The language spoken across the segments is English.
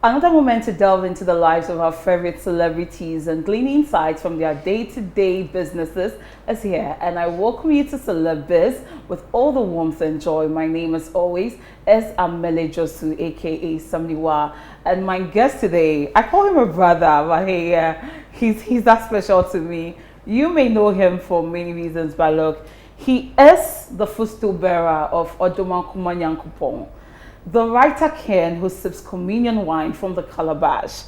Another moment to delve into the lives of our favorite celebrities and glean insights from their day-to-day businesses is here. And I welcome you to Celeb Biz with all the warmth and joy. My name, as always, is Amele Josu, aka Samniwa. And my guest today, I call him a brother, but hey, he's that special to me. You may know him for many reasons, but look, he is the footstool bearer of Odoman Kumanyankupong, the writer Ken who sips communion wine from the calabash.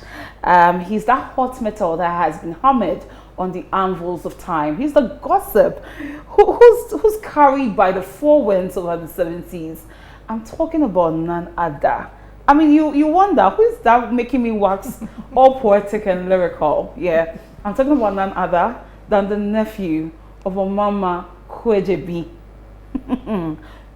He's that hot metal that has been hammered on the anvils of time. He's the gossip who's carried by the four winds over the seven seas. I'm talking about none other. I mean, you wonder, who is that making me wax all poetic and lyrical? Yeah, I'm talking about none other than the nephew of Omama Kwejebi,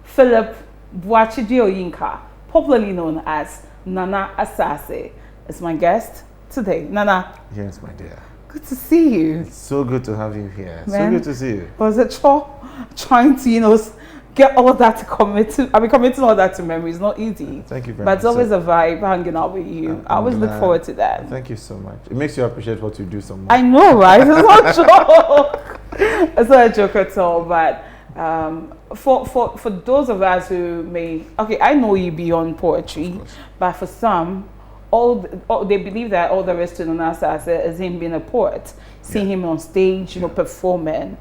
Philip Boachidioyinka, popularly known as Nana Asaase, is my guest today. Nana. Yes, my dear. Good to see you. It's so good to have you here. Man, so good to see you. Was it trying to, get all that to committing all that to memory is not easy. Thank you very much. But it's always a vibe hanging out with you. I always look forward to that. Thank you so much. It makes you appreciate what you do so much. I know, right? It's not a joke. It's not a joke at all, but for those of us who may, I know you beyond poetry, but for some, they believe that all there is to Nana Asaase is him being a poet, seeing him on stage, performing.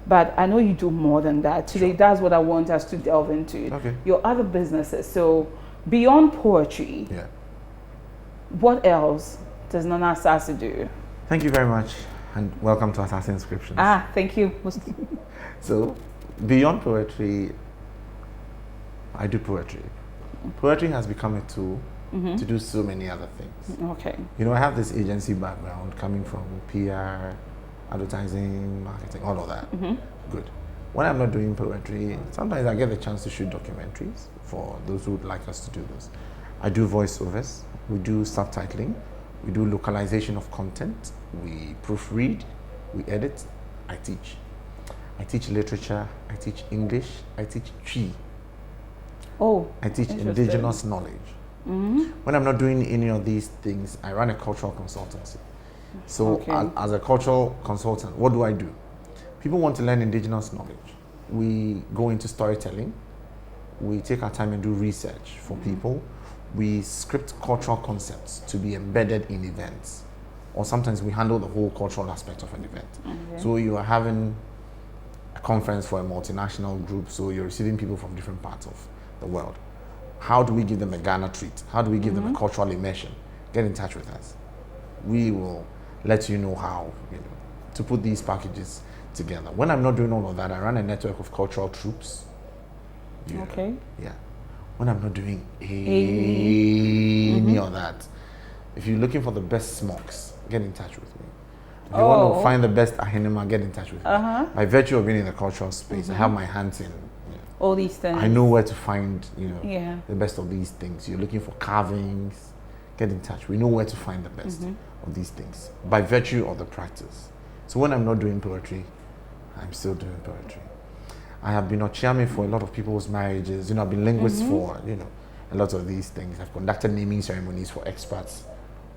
But I know you do more than that. Today, that's what I want us to delve into. Your other businesses. So, beyond poetry, what else does Nana Asaase do? Thank you very much, and welcome to Asaase Inscriptions. Thank you. So, beyond poetry, I do poetry. Poetry has become a tool to do so many other things. I have this agency background coming from PR, advertising, marketing, all of that. Good. When I'm not doing poetry, sometimes I get the chance to shoot documentaries for those who would like us to do this. I do voiceovers, we do subtitling, we do localization of content, we proofread, we edit, I teach. I teach literature, I teach English, I teach Chi. I teach indigenous knowledge. When I'm not doing any of these things, I run a cultural consultancy. So as a cultural consultant, what do? People want to learn indigenous knowledge. We go into storytelling. We take our time and do research for people. We script cultural concepts to be embedded in events. Or sometimes we handle the whole cultural aspect of an event. So you are having a conference for a multinational group, so you're receiving people from different parts of the world. How do we give them a Ghana treat? How do we give them a cultural immersion? Get in touch with us. We will let you know how to put these packages together. When I'm not doing all of that, I run a network of cultural troops. When I'm not doing any of that, if you're looking for the best smokes, get in touch with me. If you want to find the best ahenema, get in touch with me. By virtue of being in the cultural space, I have my hands in all these things. I know where to find the best of these things. You're looking for carvings, get in touch. We know where to find the best of these things by virtue of the practice. So when I'm not doing poetry, I'm still doing poetry. I have been Ochiame for a lot of people's marriages. I've been linguist for a lot of these things. I've conducted naming ceremonies for experts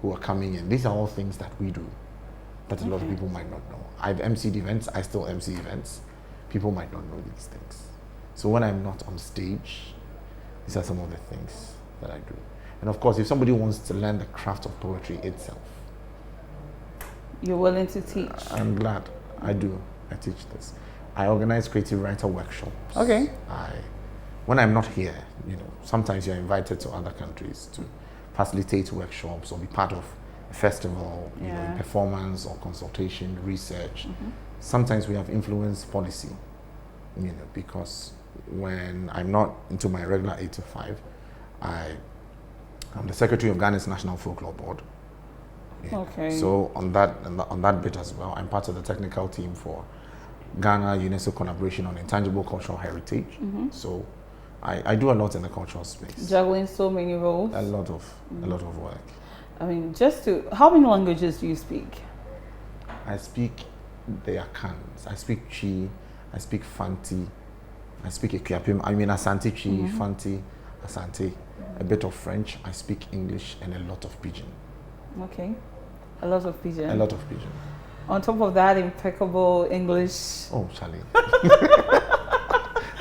who are coming in. These are all things that we do that a lot of people might not know. I've emceed events. I still MC events. People might not know these things. So when I'm not on stage, these are some of the things that I do. And of course, if somebody wants to learn the craft of poetry itself, you're willing to teach? I'm glad. I do. I teach this. I organize creative writer workshops. When I'm not here, sometimes you're invited to other countries to facilitate workshops or be part of a festival, performance or consultation, research. Sometimes we have influence policy, because when I'm not into my regular 8 to 5, I'm the secretary of Ghana's National Folklore Board. So on that bit as well, I'm part of the technical team for Ghana UNESCO collaboration on intangible cultural heritage. So I do a lot in the cultural space. Juggling so many roles. A lot of work. I mean, how many languages do you speak? I speak the Akans. I speak Chi. I speak Fanti. I speak Ekuapem. I mean Asante Chi, Fanti, Asante. a bit of French. I speak English and a lot of Pidgin. Okay. A lot of Pidgin. A lot of Pidgin. On top of that, impeccable English. Oh, Charlie.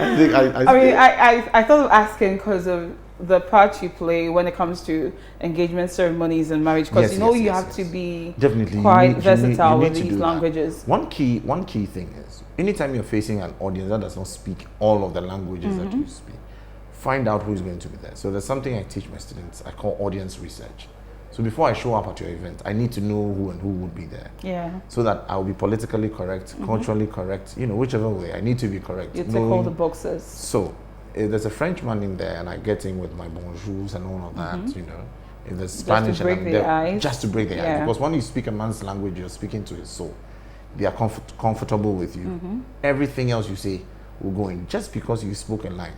I thought of asking because of the part you play when it comes to engagement ceremonies and marriage, because you have to be definitely quite versatile with these languages. One key thing is, anytime you're facing an audience that does not speak all of the languages that you speak, find out who's going to be there. So there's something I teach my students, I call audience research. So before I show up at your event, I need to know who and who would be there. Yeah. So that I'll be politically correct, culturally correct, whichever way, I need to be correct. You tick all the boxes. So if there's a Frenchman in there and I get in with my bonjours and all of that, if there's Spanish just to break the ice. Just to break the ice. Because when you speak a man's language, you're speaking to his soul. They are comfortable with you. Everything else you say will go in. Just because you spoke a line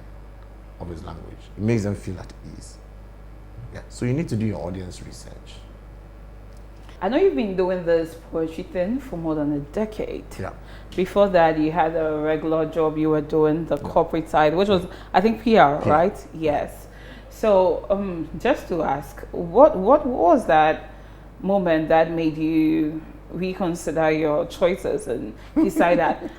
of his language, it makes them feel at ease. Yeah. So you need to do your audience research. I know you've been doing this poetry thing for more than a decade. Yeah. Before that, you had a regular job you were doing, the corporate side, which was, I think, PR, right? Yes. So just to ask, what was that moment that made you reconsider your choices and decide that,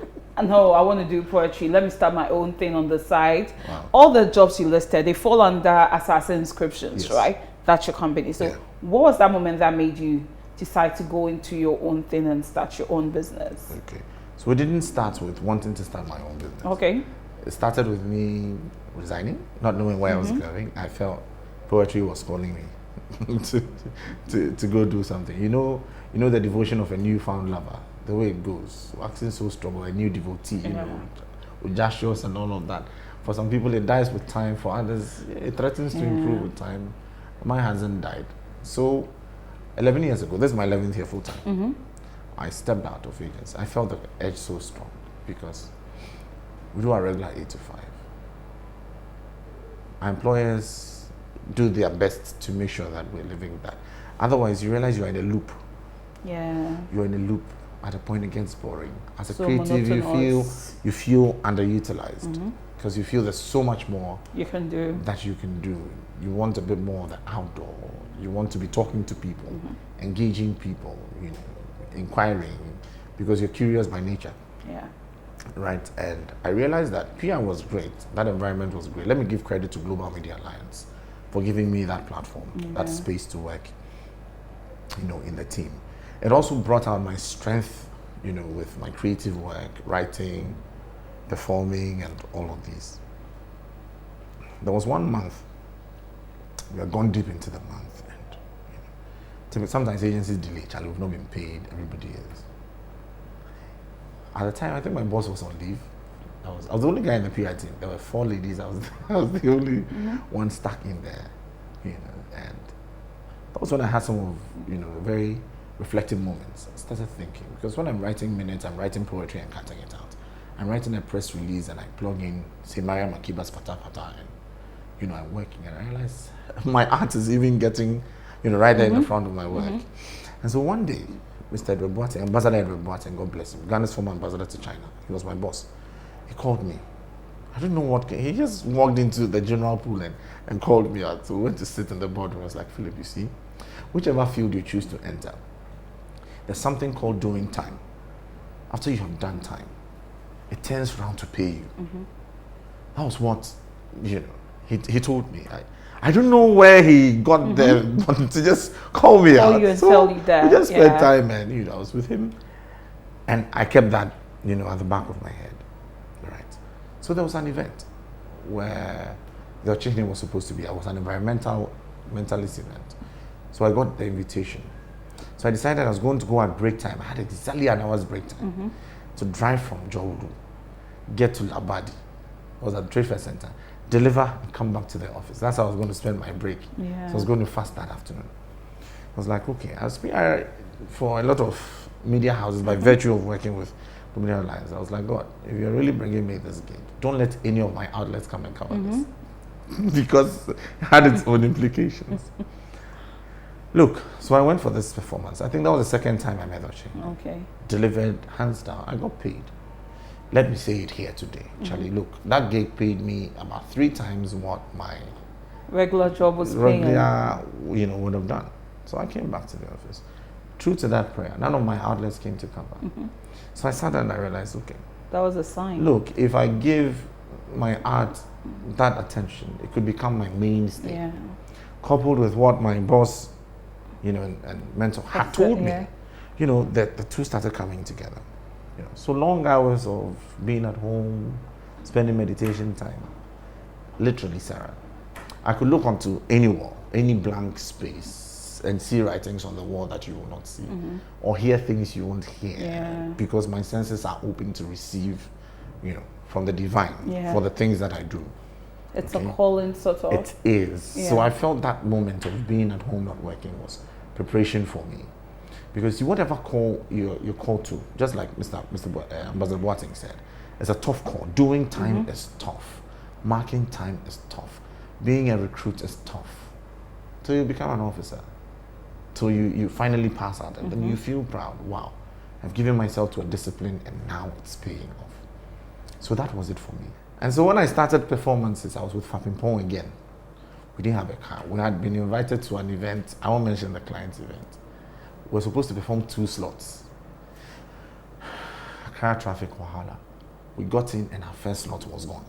no, I want to do poetry, let me start my own thing on the side? Wow. All the jobs you listed, they fall under Asaase inscriptions, right? That's your company. So what was that moment that made you decide to go into your own thing and start your own business? Okay. So it didn't start with wanting to start my own business. Okay. It started with me resigning, not knowing where I was going. I felt poetry was calling me to go do something. You know the devotion of a newfound lover, the way it goes, waxing so strong, a new devotee, with gestures and all of that. For some people, it dies with time. For others, it threatens to improve with time. Mine hasn't died. So 11 years ago, this is my 11th year full time, I stepped out of agency. I felt the edge so strong because we do our regular 8 to 5. Our employers do their best to make sure that we're living that. Otherwise, you realize you're in a loop. Yeah. You're in a loop. At a point, it gets boring. As a So creative, monotonous. you feel underutilized because you feel there's so much more you can do. that you can do. You want a bit more of the outdoor. You want to be talking to people, engaging people, inquiring, because you're curious by nature. Yeah. Right, and I realized that PR was great. That environment was great. Let me give credit to Global Media Alliance for giving me that platform, that space to work, in the team. It also brought out my strength, with my creative work, writing, performing, and all of these. There was one month, we had gone deep into the month, and sometimes agencies delay. Charlie, we've not been paid. Everybody is. At the time, I think my boss was on leave. I was the only guy in the PR team. There were 4 ladies. I was the only one stuck in there, and that was when I had some of, very reflective moments. I started thinking, because when I'm writing minutes, I'm writing poetry and cutting it out. I'm writing a press release and I plug in, say, Maria Makiba's Pata Pata, and, I'm working, and I realize my art is even getting, right there in the front of my work. And so one day, Mr. Edward Boateng, Ambassador Edward Boateng, God bless him, Ghana's former ambassador to China, he was my boss. He called me. I don't know what, he just walked into the general pool and called me out. So we went to sit in the boardroom. I was like, Philip, you see, whichever field you choose to enter, there's something called doing time. After you have done time, it turns around to pay you. That was what, he told me. I don't know where he got there, but to just call me out. You and tell you that. We just spent time, and I was with him, and I kept that, at the back of my head, right? So there was an event where the Ochihne was supposed to be. It was an mentalist event, so I got the invitation. So I decided I was going to go at break time. I had exactly an hour's break time to drive from Jowood, get to Labadi. I was at the Trade Fair Center. Deliver and come back to the office. That's how I was going to spend my break. Yeah. So I was going to fast that afternoon. I was like, okay, I was PR for a lot of media houses by virtue of working with the Media Alliance. I was like, God, if you're really bringing me this gig, don't let any of my outlets come and cover this. Because it had its own implications. Look, so I went for this performance. I think that was the second time I met Ochihne. Okay. Delivered, hands down. I got paid. Let me say it here today. Charlie, look, that gig paid me about 3 times what my regular job was regular, would have done. So I came back to the office. True to that prayer, none of my outlets came to cover. So I sat down and I realized, okay, that was a sign. Look, if I give my art that attention, it could become my mainstay. Yeah. Coupled with what my boss, and mentor had told me, that the two started coming together. So long hours of being at home, spending meditation time, literally, Sarah, I could look onto any wall, any blank space, and see writings on the wall that you will not see, or hear things you won't hear, because my senses are open to receive, from the divine for the things that I do. It's a calling, sort of. It is. Yeah. So I felt that moment of being at home not working was preparation for me. Because whatever call you're called to, just like Ambassador Boateng said, it's a tough call. Doing time is tough. Marking time is tough. Being a recruit is tough. Till you become an officer. Till you finally pass out and then you feel proud. Wow, I've given myself to a discipline and now it's paying off. So that was it for me. And so when I started performances, I was with Fapimpong again. We didn't have a car. We had been invited to an event. I won't mention the client's event. We were supposed to perform 2 slots. Car traffic wahala. We got in and our first slot was gone.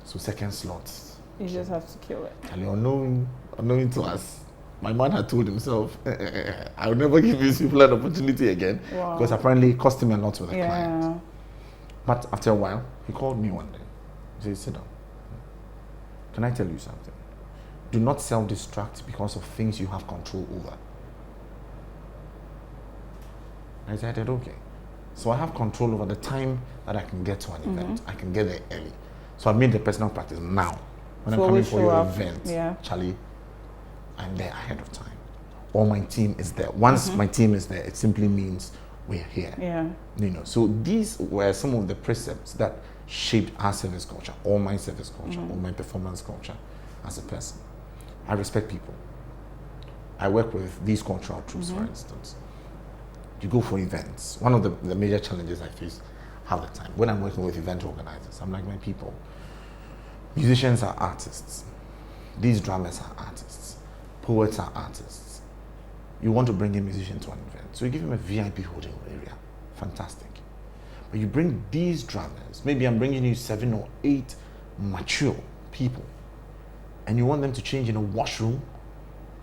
So second slot. You just have to kill it. And unknowing to us, my man had told himself, I will never give these people an opportunity again. Wow. Because apparently it cost him a lot with the client. But after a while, he called me one day. He said, sit down. Can I tell you something? Do not self-destruct because of things you have control over. I said, okay. So I have control over the time that I can get to an event. I can get there early. So I made the personal practice now. When I'm coming for your event, Charlie, I'm there ahead of time. Or my team is there. Once my team is there, it simply means we're here. Yeah. So these were some of the precepts that shaped our service culture, or my service culture, or my performance culture as a person. I respect people. I work with these cultural truths, for instance. You go for events. One of the major challenges I face half the time when I'm working with event organizers, I'm like, my people, musicians are artists. These drummers are artists. Poets are artists. You want to bring a musician to an event, so you give him a VIP holding area. Fantastic. But you bring these drummers, maybe I'm bringing you 7 or 8 mature people, and you want them to change in a washroom,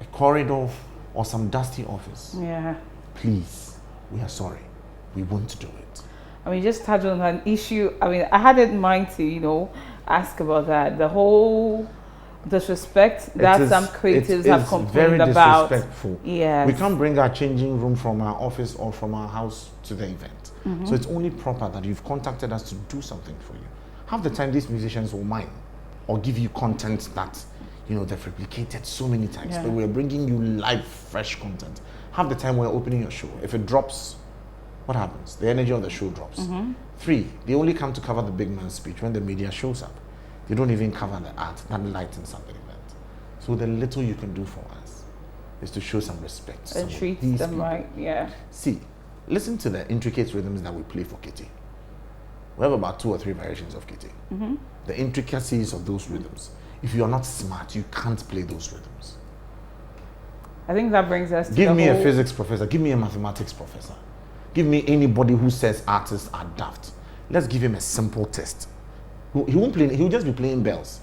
a corridor, or some dusty office. Yeah. Please, we are sorry. We won't do it. I mean, just touch on an issue. I mean, I had in mind to, ask about that. The whole disrespect that some creatives have complained about. Very disrespectful. Yeah. We can't bring our changing room from our office or from our house to the event. So it's only proper that you've contacted us to do something for you. Half the time, these musicians will mine or give you content that, they've replicated so many times. But we're bringing you live, fresh content. Half the time, we're opening your show. If it drops, what happens? The energy of the show drops. 3, they only come to cover the big man's speech when the media shows up. They don't even cover the art that lightens up the event. So the little you can do for us is to show some respect. And treat them people. Right, yeah. See, listen to the intricate rhythms that we play for Kitty. We have about 2 or 3 variations of Kitty. The intricacies of those rhythms. If you are not smart, you can't play those rhythms. I think that brings us to Give me a physics professor. Give me a mathematics professor. Give me anybody who says artists are daft. Let's give him a simple test. He won't play. He'll just be playing bells.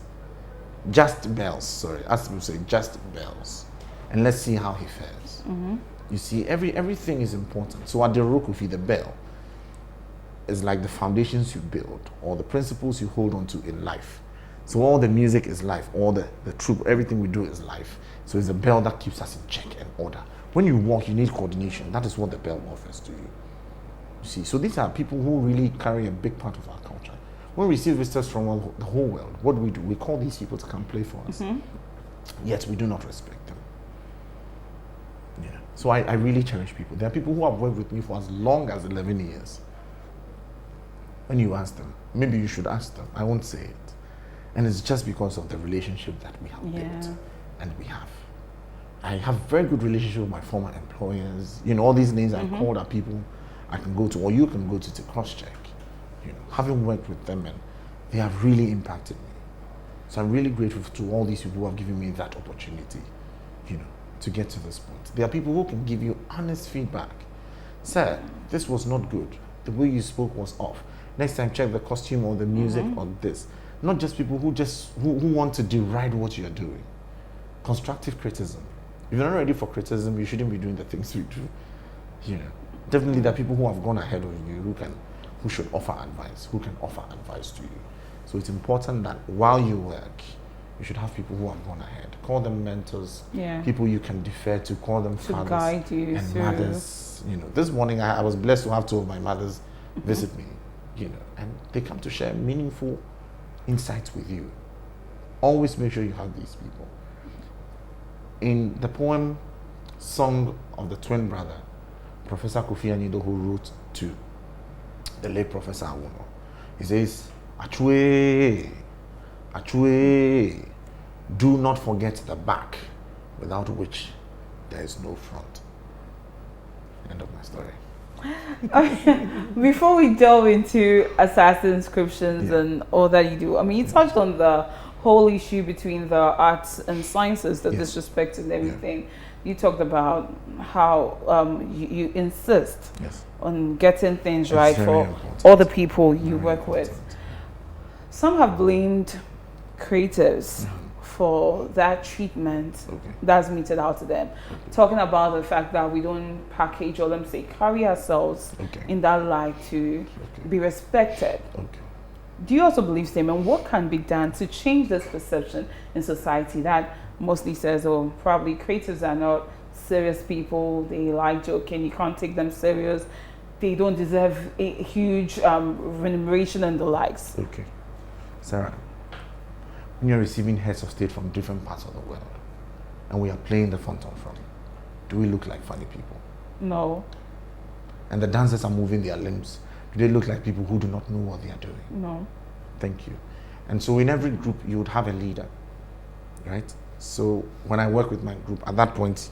Just bells. Sorry, as people say, just bells. And let's see how he fares. You see, everything is important. So at the Rokufi, the bell is like the foundations you build or the principles you hold on to in life. So all the music is life. All the troop, everything we do is life. So it's a bell that keeps us in check and order. When you walk, you need coordination. That is what the bell offers to you. You see, so these are people who really carry a big part of our culture. When we receive visitors from the whole world, what do? We call these people to come play for us. Yet we do not respect them. Yeah. So I really cherish people. There are people who have worked with me for as long as 11 years. When you ask them, maybe you should ask them. I won't say it. And it's just because of the relationship that we have built. And we have. I have very good relationship with my former employers. All these names I've called are people I can go to, or you can go to cross-check. Having worked with them, and they have really impacted me. So I'm really grateful to all these people who have given me that opportunity, to get to this point. There are people who can give you honest feedback. Sir, this was not good. The way you spoke was off. Next time, check the costume or the music or this. Not just people who want to deride what you're doing. Constructive criticism. If you're not ready for criticism, you shouldn't be doing the things you do. Definitely there are people who have gone ahead of you who should offer advice, who can offer advice to you. So it's important that while you work, you should have people who have gone ahead. Call them mentors, people you can defer to, call them fathers guide you and through. mothers. This morning I was blessed to have 2 of my mothers visit me, and they come to share meaningful insights with you. Always make sure you have these people. In the poem Song of the Twin Brother, Professor Kofi Anido, who wrote to the late Professor Awuno, he says, Achwe, Achwe, do not forget the back, without which there is no front. End of my story. Before we delve into Asaase inscriptions and all that you do, you touched on the whole issue between the arts and sciences, the disrespect and everything. You talked about how you insist on getting things right for all the people you work with. Some have blamed creatives for that treatment that's meted out to them, talking about the fact that we don't package, or let me say carry ourselves in that light to be respected. Do you also believe same, and what can be done to change this perception in society that mostly says, oh, probably creatives are not serious people, they like joking, you can't take them serious, they don't deserve a huge remuneration and the likes? Sarah, when you're receiving heads of state from different parts of the world and we are playing the phantom from, do we look like funny people? No. And the dancers are moving their limbs, do they look like people who do not know what they are doing? No. Thank you. And so in every group you would have a leader, right? So when I work with my group, at that point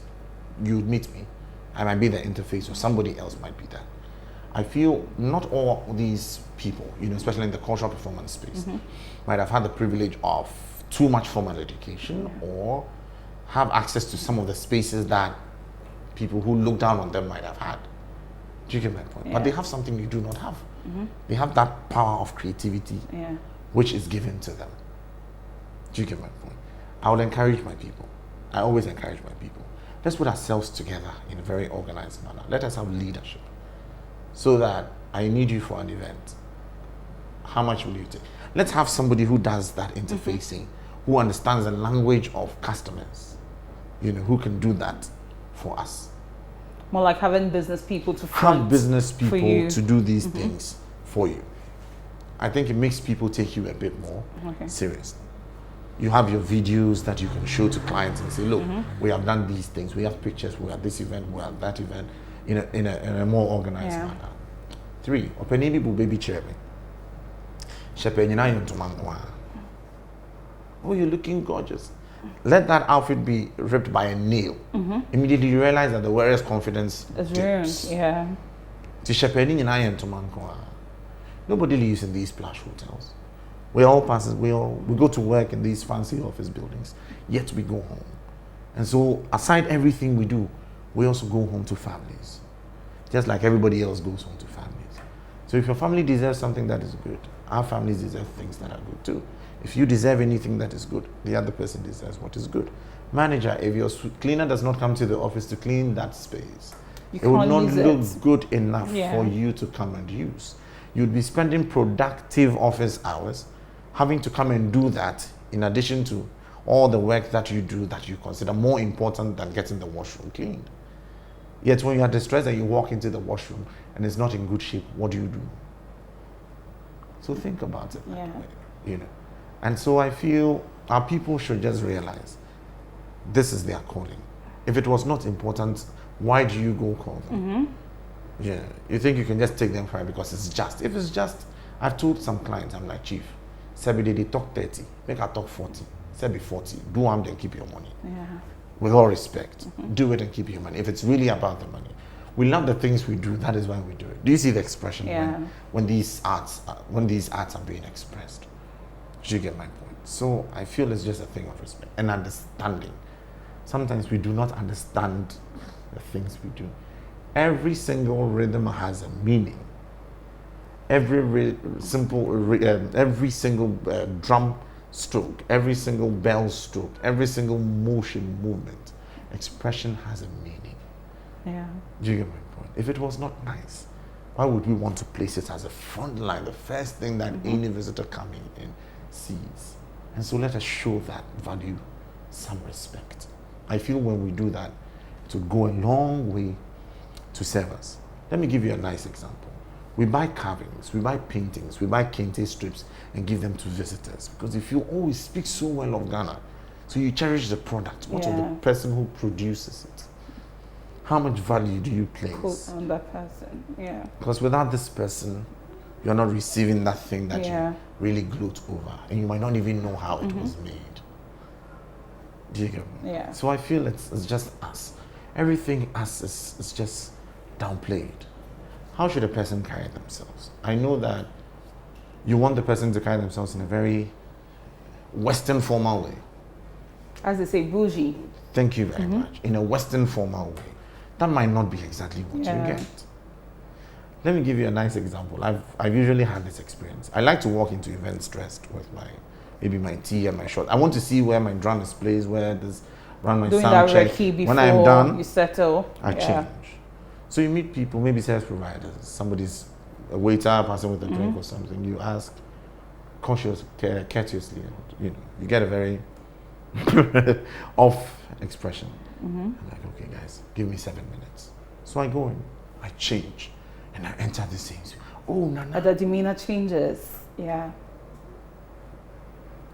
you would meet me. I might be the interface or somebody else might be there. I feel not all these people, especially in the cultural performance space, might have had the privilege of too much formal education or have access to some of the spaces that people who look down on them might have had. Do you get my point? But they have something you do not have. They have that power of creativity which is given to them. Do you get my point? I would encourage my people. I always encourage my people. Let's put ourselves together in a very organized manner. Let us have leadership. So that I need you for an event. How much will you take? Let's have somebody who does that interfacing, who understands the language of customers, who can do that for us. More like having business people to front. Have business people to do these things for you. I think it makes people take you a bit more seriously. You have your videos that you can show to clients and say, look, we have done these things. We have pictures. We have this event. We have that event. In a more organized manner. 3, openibi bu baby cherry. Oh, you're looking gorgeous. Let that outfit be ripped by a nail. Immediately you realize that the wearer's confidence dips. Nobody lives in these plush hotels. We all go to work in these fancy office buildings, yet we go home. And so aside everything we do, we also go home to families, just like everybody else goes home to families. So if your family deserves something that is good, our families deserve things that are good too. If you deserve anything that is good, the other person deserves what is good. Manager, if your cleaner does not come to the office to clean that space, it would not look good enough for you to come and use. You'd be spending productive office hours having to come and do that in addition to all the work that you do that you consider more important than getting the washroom cleaned. Yet when you are distressed and you walk into the washroom and it's not in good shape, what do? So think about it that way, And so I feel our people should just realize this is their calling. If it was not important, why do you go call them? You think you can just take them for it because it's just. If it's just, I've told some clients, I'm like, Chief, Sebi, they talk 30, make I talk 40. Sebi 40, do them, then keep your money. With all respect, do it and keep your money. If it's really about the money. We love the things we do, that is why we do it. Do you see the expression when these arts are being expressed? Do you get my point? So I feel it's just a thing of respect and understanding. Sometimes we do not understand the things we do. Every single rhythm has a meaning. Every single drum stroke, every single bell stroke, every single motion, movement, expression has a meaning. Yeah. Do you get my point? If it was not nice, why would we want to place it as a front line, the first thing that any visitor coming in sees? And so let us show that value some respect. I feel when we do that, it will go a long way to serve us. Let me give you a nice example. We buy carvings, we buy paintings, we buy kente strips and give them to visitors because if you always speak so well of Ghana, so you cherish the product, what of the person who produces it? How much value do you place on that person? Yeah. Because without this person, you're not receiving that thing that you really gloat over, and you might not even know how it was made. Do you get me? Yeah. So I feel it's just us. Everything us is just downplayed. How should a person carry themselves? I know that you want the person to carry themselves in a very Western formal way. As they say, bougie. Thank you very much. In a Western formal way. That might not be exactly what you get. Let me give you a nice example. I've usually had this experience. I like to walk into events dressed with maybe my tee and my short. I want to see where my drum is placed, where this run my doing sound that check. before When I am done, you settle. I change. So you meet people, maybe service providers, somebody's a waiter passing with a drink or something. You ask courteously, and you get a very off expression. I'm like, okay, guys, give me 7 minutes. So I go in, I change, and I enter the same. Oh, Nana. The demeanor changes. Yeah.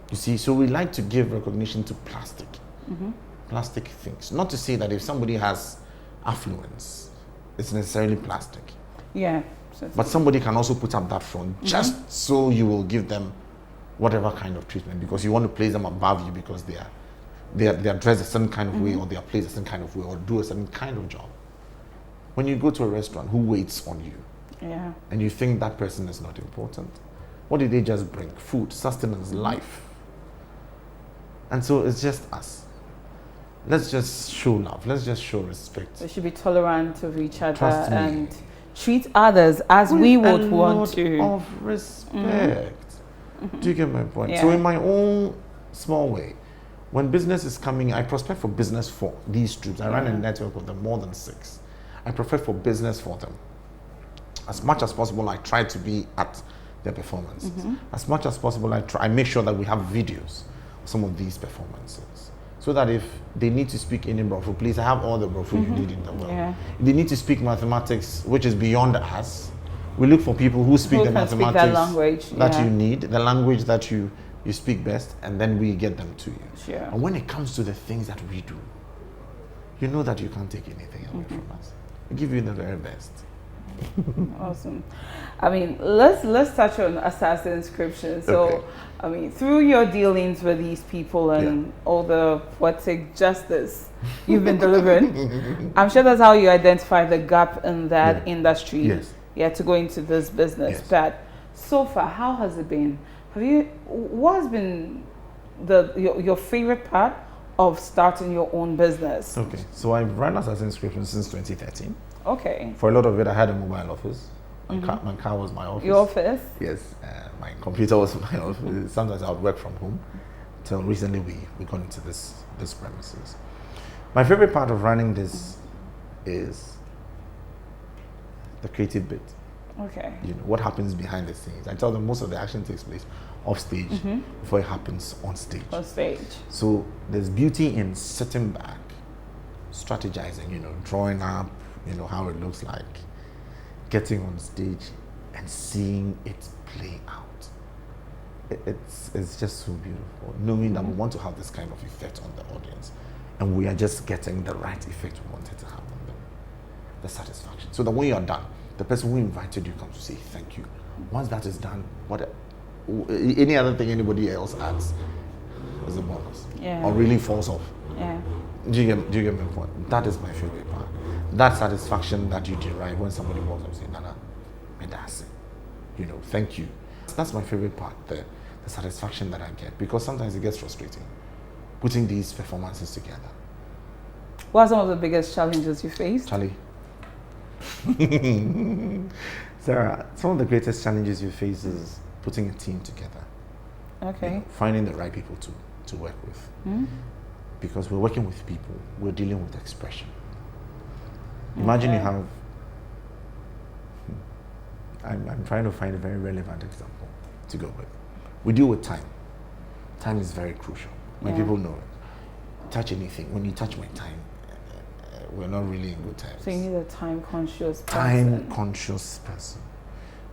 You see, so we like to give recognition to plastic things. Not to say that if somebody has affluence, it's necessarily plastic. Yeah. But somebody can also put up that front just so you will give them whatever kind of treatment because you want to place them above you because they are dressed a certain kind of way or they are placed a certain kind of way or do a certain kind of job. When you go to a restaurant, who waits on you? Yeah. And you think that person is not important. What did they just bring? Food, sustenance, life. And so it's just us. Let's just show love. Let's just show respect. We should be tolerant of each other and treat others as we would want to. Of respect. Do you get my point? Yeah. So in my own small way, when business is coming, I prospect for business for these troops. I run a network of them, more than 6. I prefer for business for them. As much as possible, I try to be at their performances. As much as possible, I make sure that we have videos of some of these performances. So that if they need to speak any brofu, please, I have all the brofu you need in the world. Yeah. If they need to speak mathematics, which is beyond us, we look for people who speak the mathematics that language, that you need, the language that you speak best, and then we get them to you. Sure. And when it comes to the things that we do, you know that you can't take anything away from us. We give you the very best. Awesome. I mean, let's touch on Asaase inscription. So, I mean, through your dealings with these people and all the poetic justice you've been delivering, I'm sure that's how you identify the gap in that industry. Yes. Yeah, to go into this business. But so far, how has it been? What has been your favorite part of starting your own business? Okay, so I've run Asaase inscription since 2013. Okay. For a lot of it, I had a mobile office. My car was my office. Your office? Yes. My computer was my office. Sometimes I would work from home. Till recently, we got into this premises. My favorite part of running this is the creative bit. Okay. What happens behind the scenes. I tell them most of the action takes place off stage before it happens on stage. On stage. So there's beauty in sitting back, strategizing, drawing up, how it looks like, getting on stage and seeing it play out. It's just so beautiful, knowing that we want to have this kind of effect on the audience and we are just getting the right effect we wanted to have on them. The satisfaction. So that when you're done, the person who invited you comes to say thank you. Once that is done, any other thing anybody else adds is a bonus. Or really falls off. Yeah. Do you get my point? That is my favorite part. That satisfaction that you derive when somebody walks up and says, Nana, medase, thank you. That's my favorite part. The the satisfaction that I get, because sometimes it gets frustrating putting these performances together. What are some of the biggest challenges you faced? Charlie. Sarah, some of the greatest challenges you face is putting a team together. Okay. You know, finding the right people to work with. Because we're working with people, we're dealing with expression. Imagine you have, I'm trying to find a very relevant example to go with. We deal with time. Time is very crucial. My people know it. Touch anything. When you touch my time, we're not really in good times. So you need a time-conscious person. Time-conscious person.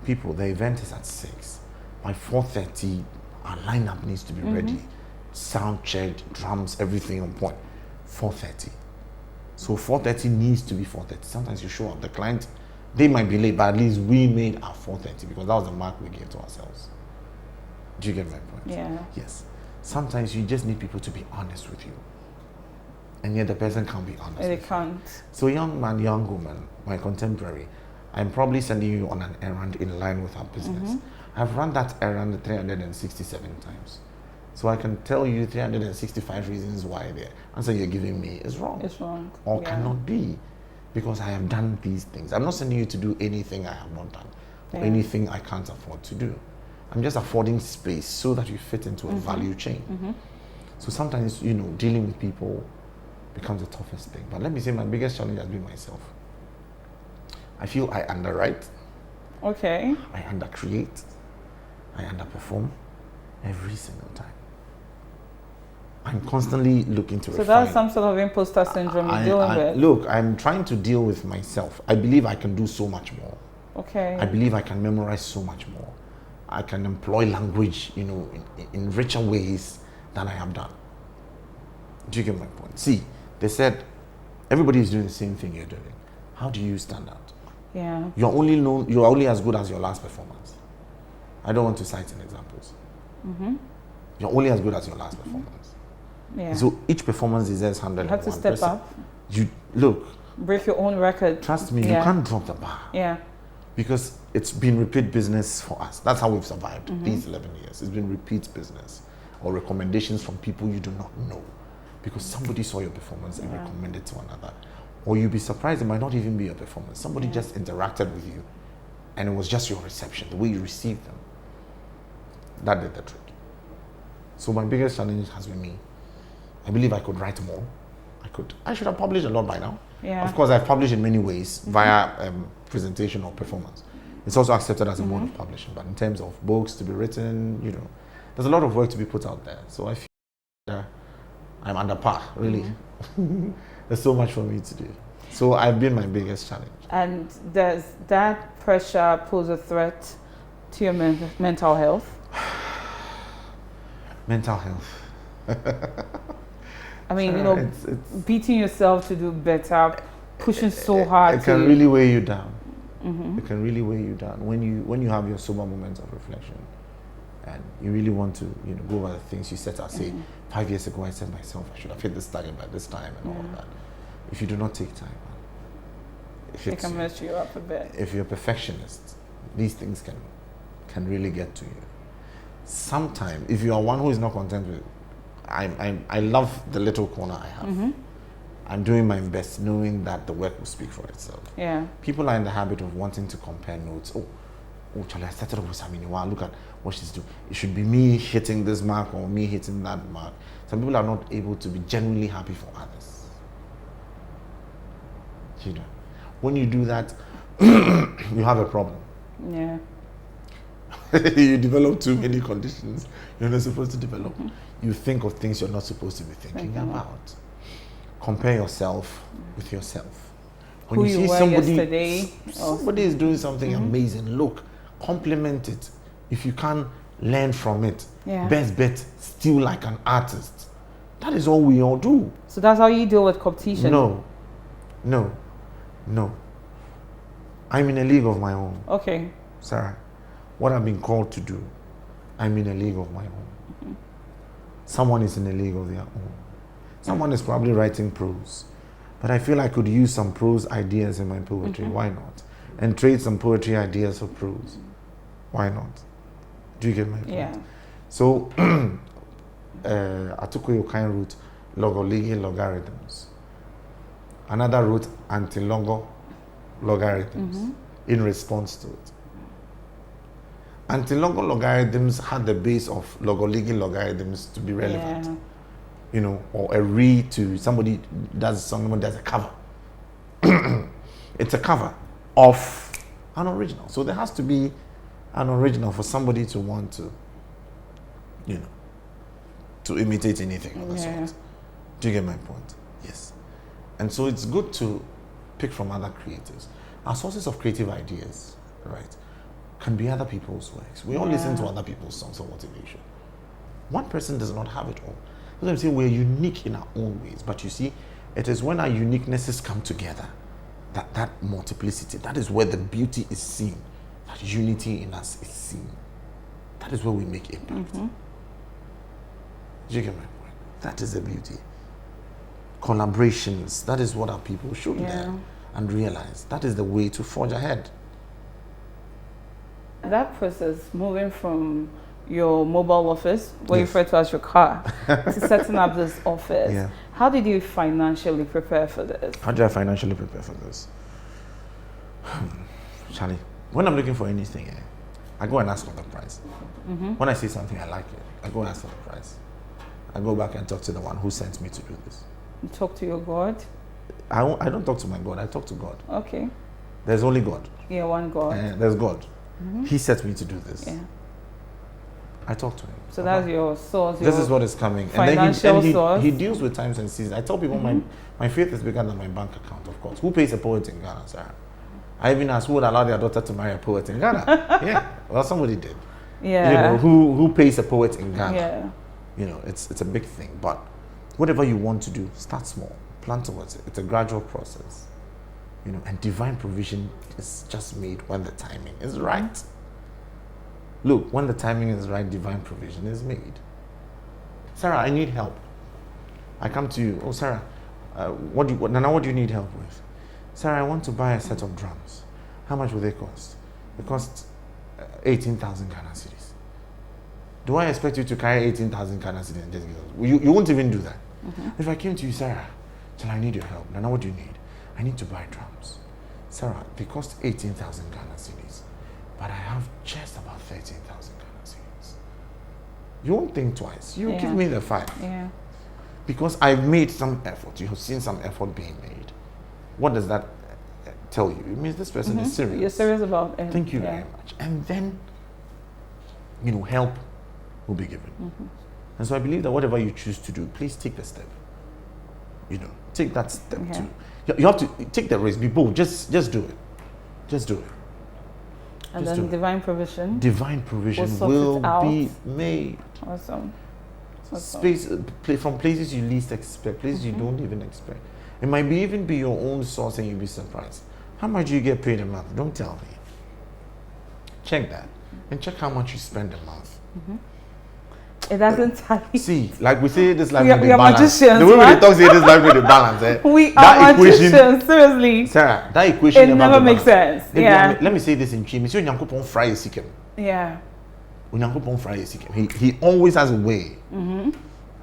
People, the event is at 6. By 4:30, our lineup needs to be ready. Sound checked, drums, everything on point. 4:30. So 4:30 needs to be 4:30. Sometimes you show up, the client, they might be late, but at least we made our 4:30 because that was the mark we gave to ourselves. Do you get my point? Yeah. Yes. Sometimes you just need people to be honest with you. And yet the person can't be honest. They can't. So young man, young woman, my contemporary, I'm probably sending you on an errand in line with our business. I've run that errand 367 times. So I can tell you 365 reasons why the answer you're giving me is wrong. It's wrong. Or cannot be. Because I have done these things. I'm not sending you to do anything I have not done. Or anything I can't afford to do. I'm just affording space so that you fit into a value chain. So sometimes, you know, dealing with people becomes the toughest thing. But let me say my biggest challenge has been myself. I feel I underwrite. Okay. I undercreate. I underperform every single time. I'm constantly looking to refine. So that's some sort of imposter syndrome you're dealing with? Look, I'm trying to deal with myself. I believe I can do so much more. Okay. I believe I can memorize so much more. I can employ language, you know, in richer ways than I have done. Do you get my point? See, they said everybody is doing the same thing you're doing. How do you stand out? Yeah. You're only as good as your last performance. I don't want to cite any examples. You're only as good as your last performance. Yeah. So each performance deserves 101%. You have to step up. You look. Break your own record. Trust me, you can't drop the bar. Yeah. Because it's been repeat business for us. That's how we've survived these 11 years. It's been repeat business or recommendations from people you do not know. Because somebody saw your performance and recommended to another. Or you'll be surprised it might not even be your performance. Somebody just interacted with you and it was just your reception, the way you received them. That did the trick. So my biggest challenge has been me. I believe I could write more. I should have published a lot by now. Yeah. Of course, I've published in many ways via presentation or performance. It's also accepted as a mode of publishing. But in terms of books to be written, you know, there's a lot of work to be put out there. So I feel I'm under par, really. There's so much for me to do. So I've been my biggest challenge. And does that pressure pose a threat to your mental health? Mental health. I mean, you know, it's beating yourself to do better, pushing so hard. It can really weigh you down. It can really weigh you down when you have your sober moments of reflection, and you really want to, you know, go over the things you set out. Say, 5 years ago, I said myself I should have hit this target by this time, and all of that. If you do not take time, it can mess you up a bit. If you're a perfectionist, these things can really get to you. Sometimes, if you are one who is not content with, I love the little corner I have. I'm doing my best, knowing that the work will speak for itself. Yeah. People are in the habit of wanting to compare notes. Oh, Charlie, I started off with Samini. Wow, look at what she's doing. It should be me hitting this mark or me hitting that mark. Some people are not able to be genuinely happy for others. You know, when you do that, you have a problem. Yeah. You develop too many conditions you're not supposed to develop. You think of things you're not supposed to be thinking about. Compare yourself with yourself. When Who you you see were somebody is doing something amazing, look, compliment it. If you can't learn from it, best bet, still like an artist. That is all we all do. So that's how you deal with competition? No. I'm in a league of my own. Okay. Sarah, what I've been called to do, I'm in a league of my own. Someone is in a league of their own. Someone is probably writing prose, but I feel I could use some prose ideas in my poetry. Why not? And trade some poetry ideas for prose. Why not? Do you get my point? Yeah. So, Atukuyo kind route, logoligi logarithms. Another route, anti-logo logarithms in response to it. Anti-logo logarithms had the base of logoligi logarithms to be relevant. Yeah. You know, or a read to someone does a cover. It's a cover of an original. So there has to be an original for somebody to want to, you know, to imitate anything of the sort. Do you get my point? Yes. And so it's good to pick from other creators. Our sources of creative ideas, right, can be other people's works. We all listen to other people's songs of motivation. One person does not have it all. That's what I'm saying, we're unique in our own ways. But you see, it is when our uniquenesses come together that multiplicity, that is where the beauty is seen. That unity in us is seen. That is where we make impact. Do you get my point? That is the beauty. Collaborations, that is what our people should learn and realize. That is the way to forge ahead. That process, moving from your mobile office, what you refer to as your car, to setting up this office, how did you financially prepare for this? How did I financially prepare for this? Charlie, when I'm looking for anything, I go and ask for the price. When I see something I like it, I go and ask for the price. I go back and talk to the one who sent me to do this. You talk to your God? I don't talk to my God, I talk to God. Okay. There's only God. Yeah, one God. There's God. He set me to do this. Yeah. I talk to him. So that's your source. This is what is coming. Financial and then source. He deals with times and seasons. I tell people my faith is bigger than my bank account, of course. Who pays a poet in Ghana, Sarah? I even asked who would allow their daughter to marry a poet in Ghana. Yeah. Well, somebody did. Yeah. You know, who pays a poet in Ghana? Yeah. You know, it's a big thing. But whatever you want to do, start small. Plan towards it. It's a gradual process. You know, and divine provision is just made when the timing is right. Look, when the timing is right, divine provision is made. Sarah, I need help. I come to you. Oh, Sarah, Nana, what do you need help with? Sarah, I want to buy a set of drums. How much will they cost? They cost 18,000 Ghana cedis. Do I expect you to carry 18,000 Ghana cedis and just give us? You won't even do that. If I came to you, Sarah, I need your help. Nana, what do you need? I need to buy drums. Sarah, they cost 18,000 Ghana cedis. But I have just about 13,000 Ghana cedis. You won't think twice. You give me the 5. Yeah. Because I've made some effort. You have seen some effort being made. What does that tell you? It means this person is serious. You're serious about it. Thank you very much. And then, you know, help will be given. And so I believe that whatever you choose to do, please take the step. You know, take that step too. You have to take the risk. Be bold. Just do it. Just do it. And then divine provision. Divine provision will be made. Awesome. Space from places you least expect, places you don't even expect. It might even be your own source, and you'll be surprised. How much do you get paid a month? Don't tell me. Check that, and check how much you spend a month. It doesn't tally. See, like we say, this life with we are balance. Magicians, the way we talk, say this life with the balance. We are magicians, seriously. Sarah, that equation it never makes sense. Let me say this in Chim. Monsieur Nyankopon fry sikem. Yeah. Nyankopon fry sikem. He always has a way.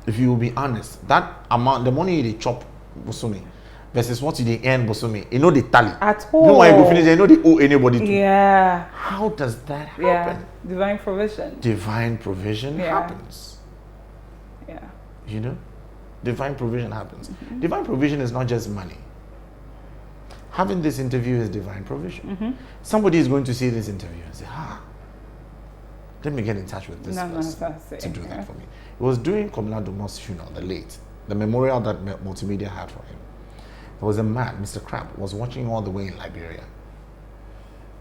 If you will be honest, that amount, the money they chop, Bosumi, versus what they earn, Bosumi, you know they tally. At all. You know why you go finish? You know they owe anybody to. Yeah. How does that happen? Yeah. Divine provision. Divine provision happens. Yeah. You know, divine provision happens. Divine provision is not just money. Having this interview is divine provision. Somebody is going to see this interview and say, let me get in touch with this person to do that for me. It was during Komla Dumas' funeral, the memorial that Multimedia had for him. There was a man, Mr. Crab, was watching all the way in Liberia.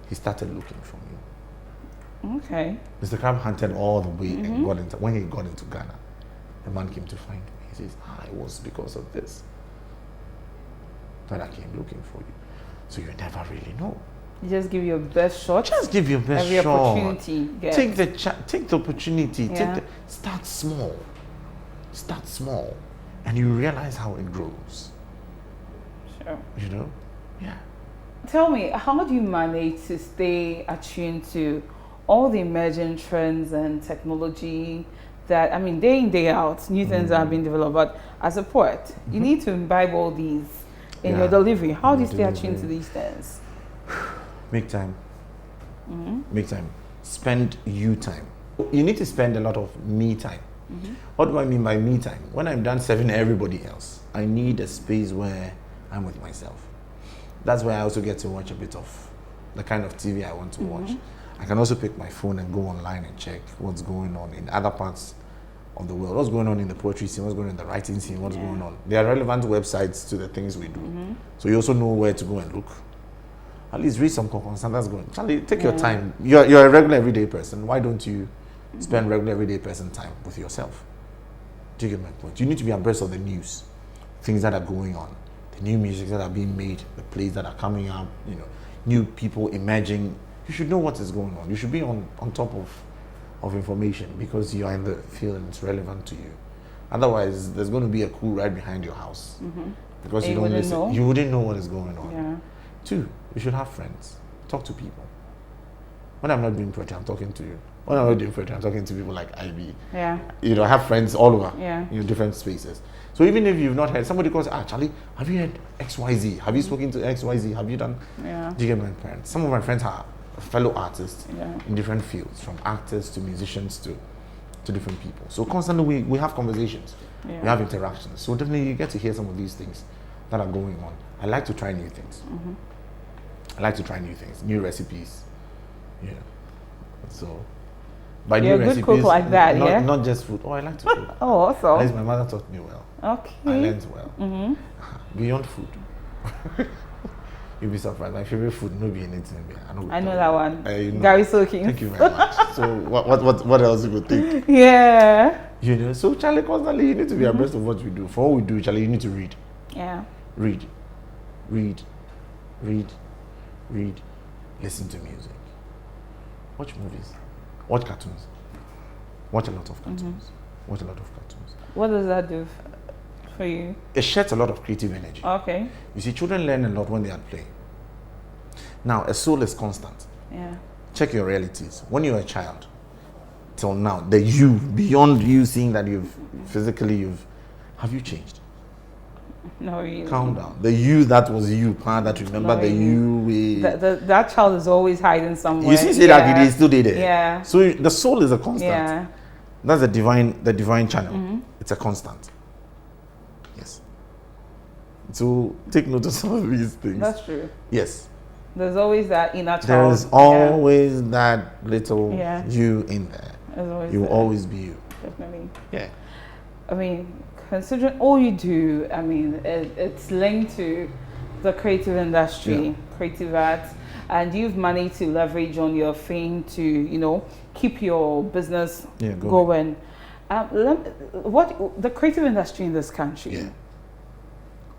He started looking for me. Okay. Mr. Crab hunted all the way and when he got into Ghana, the man came to find me. He says, it was because of this that I came looking for you. So you never really know. You just give your best shot. Just give your best Every shot. Opportunity. Take the opportunity. Start small. Start small. And you realize how it grows. Sure. You know? Yeah. Tell me, how do you manage to stay attuned to all the emerging trends and technology that, I mean, day in, day out, new things are being developed. But as a poet, you need to imbibe all these in your delivery. How do you stay attuned to these things? Make time. Make time. Spend you time. You need to spend a lot of me time. What do I mean by me time? When I'm done serving everybody else, I need a space where I'm with myself. That's why I also get to watch a bit of the kind of TV I want to watch. I can also pick my phone and go online and check what's going on in other parts of the world. What's going on in the poetry scene, what's going on in the writing scene, what's going on. There are relevant websites to the things we do. So you also know where to go and look. At least read some content that's going. Charlie, take your time. You're a regular everyday person. Why don't you spend regular everyday person time with yourself? Do you get my point? You need to be abreast of the news, things that are going on, the new music that are being made, the plays that are coming up, you know, new people emerging. You should know what is going on. You should be on top of information because you are in the field and it's relevant to you. Otherwise, there's going to be a coup right behind your house because you don't listen. You wouldn't know what is going on. Yeah. 2, you should have friends. Talk to people. When I'm not doing poetry, I'm talking to you. When I'm not doing poetry, I'm talking to people like IB. Yeah. You know, I have friends all over. Yeah. In different spaces. So even if you've not heard, somebody calls, Charlie, have you heard XYZ? Have you spoken to XYZ? Have you done? Yeah. Do you get my parents? Some of my friends are fellow artists Yeah. in different fields, from actors to musicians to different people. So constantly we have conversations. Yeah. We have interactions. So definitely you get to hear some of these things that are going on. I like to try new things. I like to try new things, new recipes. Yeah. So, by You're new a good recipes, cook like that, not just food. Oh, I like to cook. Oh, awesome. At least my mother taught me well. Okay. I learned well. Beyond food. You'll be surprised. My favorite food, no be anything. I know that one. You know. Gary soaking. Thank you very much. So what else you would think? Yeah. You know, so Charlie, constantly you need to be abreast of what we do. For all we do, Charlie, you need to read. Yeah. Read. Listen to music. Watch movies. Watch cartoons. Watch a lot of cartoons. Watch a lot of cartoons. What does that do for you? It sheds a lot of creative energy. Okay. You see, children learn a lot when they are playing. Now, a soul is constant. Yeah. Check your realities. When you're a child, till now, the you, beyond you seeing that have you changed? No, really. Calm down. The you that was you, that remember No, the really. you. That child is always hiding somewhere. You see that it is still there. Yeah. So the soul is a constant. Yeah. That's the divine channel. It's a constant. Yes. So take note of some of these things. That's true. Yes. There's always that inner child. There's always that little you in there. You will always be you. Definitely. Yeah. I mean, considering all you do, I mean, it's linked to the creative industry, creative arts, and you've managed to leverage on your fame to, you know, keep your business going. What the creative industry in this country? Yeah.